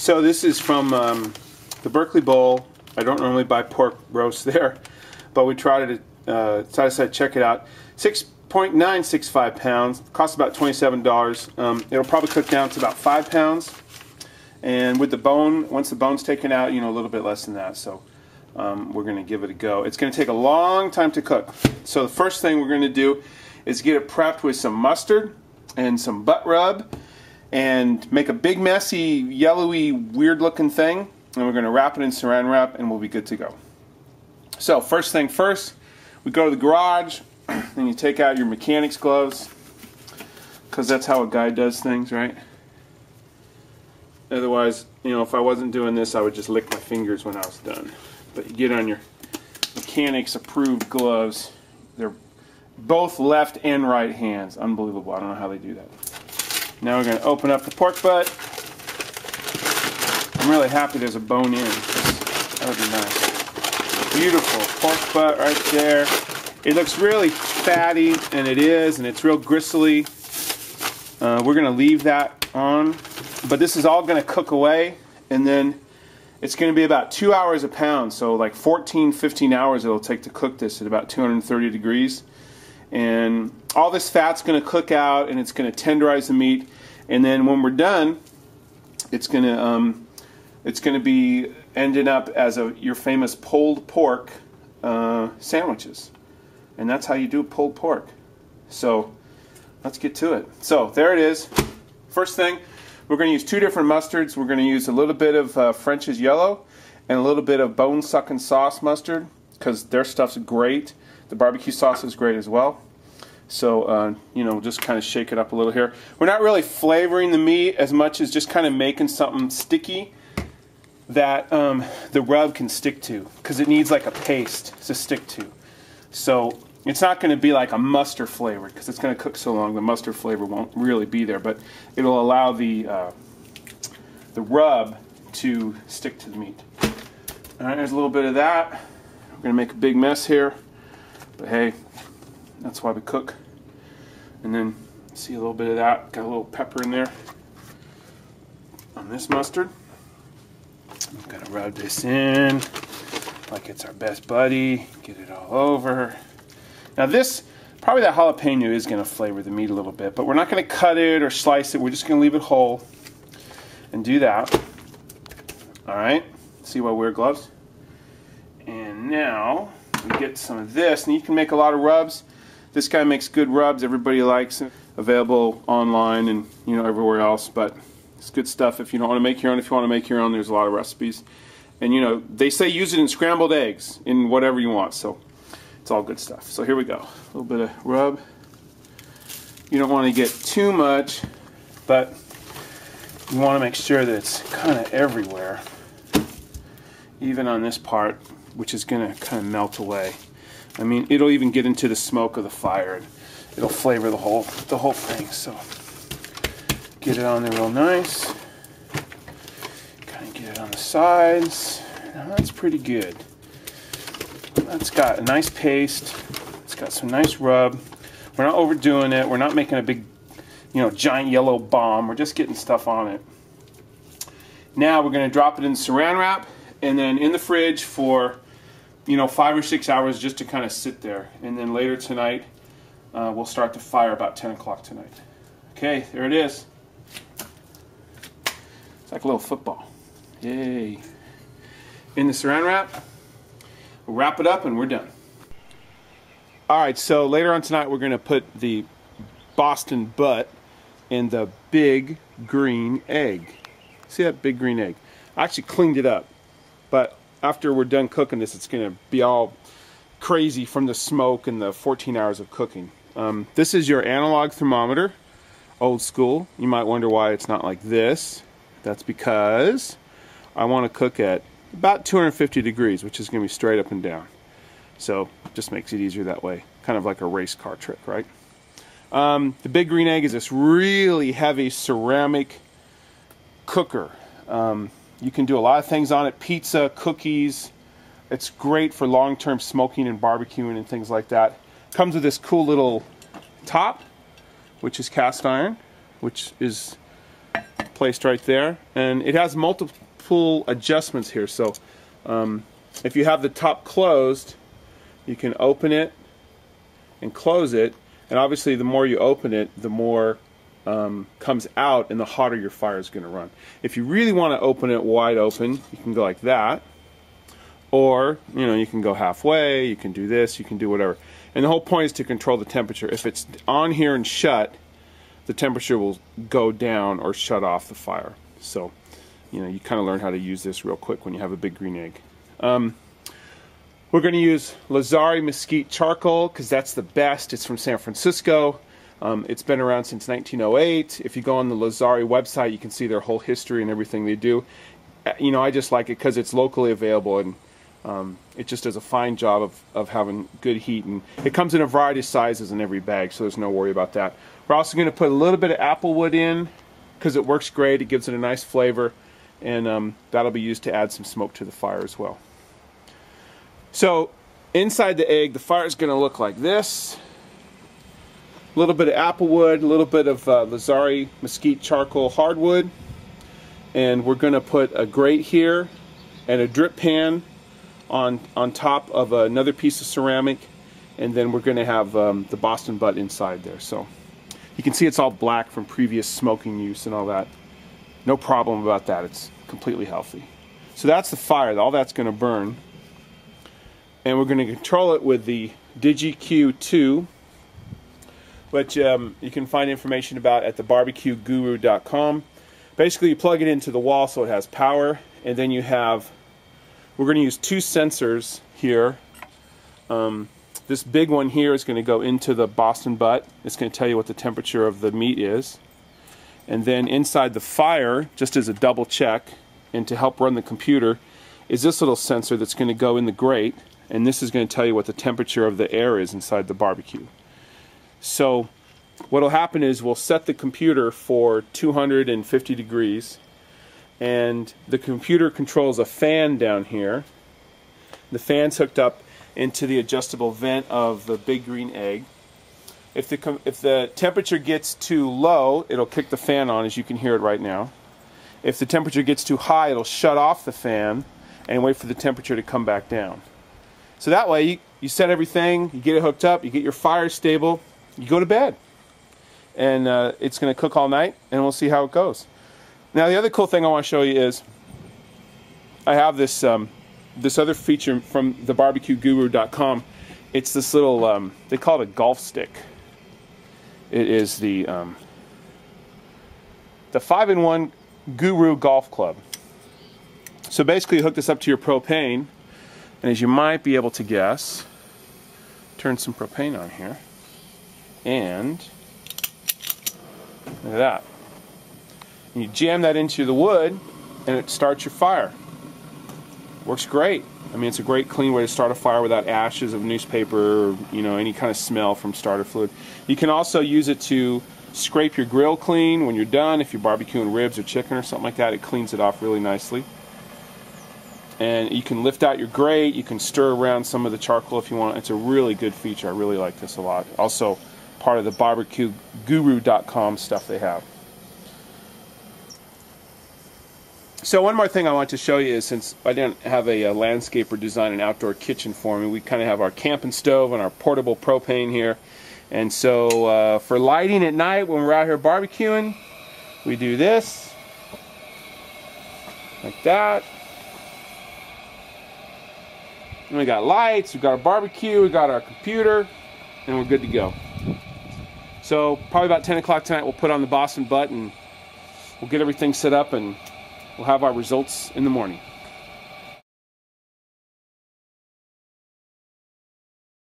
So this is from the Berkeley Bowl. I don't normally buy pork roast there, but we tried to decided to check it out. 6.965 pounds, costs about $27. It'll probably cook down to about 5 pounds. And with the bone, once the bone's taken out, you know, a little bit less than that. So we're going to give it a go. It's going to take a long time to cook. So the first thing we're going to do is get it prepped with some mustard and some butt rub and make a big messy yellowy weird looking thing, and we're going to wrap it in saran wrap and we'll be good to go. So first thing first, we go to the garage and you take out your mechanic's gloves, because that's how a guy does things, right? Otherwise, you know, if I wasn't doing this, I would just lick my fingers when I was done. But you get on your mechanics approved gloves. They're both left and right hands. Unbelievable. I don't know how they do that. Now we're going to open up the pork butt. I'm really happy there's a bone in. That would be nice. Beautiful pork butt right there. It looks really fatty, and it is, and it's real gristly. We're going to leave that on. But this is all going to cook away, and then it's going to be about 2 hours a pound, so like 15 hours it'll take to cook this at about 230 degrees. And all this fat's going to cook out, and it's going to tenderize the meat. And then when we're done, it's going to be ending up as your famous pulled pork sandwiches, and that's how you do pulled pork. So let's get to it. So there it is. First thing. We're going to use two different mustards. We're going to use a little bit of French's Yellow and a little bit of Bone Sucking Sauce mustard, because their stuff's great. The barbecue sauce is great as well. So, you know, just kind of shake it up a little here. We're not really flavoring the meat as much as just kind of making something sticky that the rub can stick to, because it needs like a paste to stick to. So it's not going to be like a mustard flavor, because it's going to cook so long the mustard flavor won't really be there, but it'll allow the rub to stick to the meat. Alright, there's a little bit of that. We're going to make a big mess here, but hey, that's why we cook. And then see a little bit of that, got a little pepper in there on this mustard. I'm going to rub this in like it's our best buddy, get it all over. Now this, probably that jalapeno is going to flavor the meat a little bit, but we're not going to cut it or slice it. We're just going to leave it whole and do that. Alright, see why I wear gloves? And now we get some of this, and you can make a lot of rubs. This guy makes good rubs. Everybody likes it. Available online and, you know, everywhere else, but it's good stuff if you don't want to make your own. If you want to make your own, there's a lot of recipes. And, you know, they say use it in scrambled eggs, in whatever you want, so it's all good stuff. So here we go. A little bit of rub. You don't want to get too much, but you want to make sure that it's kind of everywhere, even on this part, which is going to kind of melt away. I mean, it'll even get into the smoke of the fire. It'll flavor the whole thing. So get it on there real nice. Kind of get it on the sides. Now that's pretty good. That's got a nice paste. It's got some nice rub. We're not overdoing it. We're not making a big, you know, giant yellow bomb. We're just getting stuff on it. Now we're going to drop it in saran wrap and then in the fridge for, you know, 5 or 6 hours just to kind of sit there. And then later tonight, we'll start the fire about 10 o'clock tonight. Okay, there it is. It's like a little football. Yay. In the saran wrap. We'll wrap it up and we're done. Alright, so later on tonight we're going to put the Boston butt in the big green egg. See that big green egg? I actually cleaned it up, but after we're done cooking this, it's going to be all crazy from the smoke and the 14 hours of cooking. This is your analog thermometer, old school. You might wonder why it's not like this. That's because I want to cook at about 250 degrees, which is going to be straight up and down. So it just makes it easier that way. Kind of like a race car trick, right? The big green egg is this really heavy ceramic cooker. You can do a lot of things on it. Pizza, cookies. It's great for long-term smoking and barbecuing and things like that. Comes with this cool little top, which is cast iron, which is placed right there, and it has multiple adjustments here. So if you have the top closed, you can open it and close it, and obviously the more you open it, the more comes out and the hotter your fire is going to run. If you really want to open it wide open, you can go like that, or you can go halfway, you can do this, you can do whatever. And the whole point is to control the temperature. If it's on here and shut, the temperature will go down or shut off the fire. So you kind of learn how to use this real quick when you have a big green egg. We're going to use Lazari mesquite charcoal because that's the best. It's from San Francisco. It's been around since 1908. If you go on the Lazari website, you can see their whole history and everything they do. I just like it because it's locally available, and it just does a fine job of having good heat. And it comes in a variety of sizes in every bag, so there's no worry about that. We're also going to put a little bit of applewood in because it works great. It gives it a nice flavor, and that'll be used to add some smoke to the fire as well. So inside the egg, the fire is going to look like this. A little bit of applewood, a little bit of Lazari mesquite charcoal hardwood, and we're going to put a grate here and a drip pan on top of another piece of ceramic, and then we're going to have the Boston butt inside there. So you can see it's all black from previous smoking use and all that. No problem about that. It's completely healthy. So that's the fire. All that's going to burn. And we're going to control it with the DigiQ2, which you can find information about at thebarbecueguru.com. Basically, you plug it into the wall so it has power, and then we're going to use two sensors here. This big one here is going to go into the Boston butt. It's going to tell you what the temperature of the meat is. And then inside the fire, just as a double check, and to help run the computer, is this little sensor that's going to go in the grate, and this is going to tell you what the temperature of the air is inside the barbecue. So what will happen is we'll set the computer for 250 degrees, and the computer controls a fan down here. The fan's hooked up into the adjustable vent of the big green egg. If the temperature gets too low, it'll kick the fan on, as you can hear it right now. If the temperature gets too high, it'll shut off the fan and wait for the temperature to come back down. So that way, you set everything, you get it hooked up, you get your fire stable, you go to bed. And it's going to cook all night, and we'll see how it goes. Now, the other cool thing I want to show you is I have this this other feature from thebarbecueguru.com. It's this little, they call it a golf stick. It is the 5-in-1 Guru Golf Club. So basically, you hook this up to your propane, and as you might be able to guess, turn some propane on here, and look at that. And you jam that into the wood, and it starts your fire. Works great. I mean, it's a great clean way to start a fire without ashes of newspaper or any kind of smell from starter fluid. You can also use it to scrape your grill clean when you're done. If you're barbecuing ribs or chicken or something like that, it cleans it off really nicely. And you can lift out your grate. You can stir around some of the charcoal if you want. It's a really good feature. I really like this a lot. Also part of the barbecueguru.com stuff they have. So one more thing I want to show you is, since I didn't have a landscaper design an outdoor kitchen for me, we kind of have our camping stove and our portable propane here. And so for lighting at night when we're out here barbecuing, we do this, like that. And we got lights, we got our barbecue, we got our computer, and we're good to go. So probably about 10 o'clock tonight we'll put on the Boston butt and we'll get everything set up, and we'll have our results in the morning.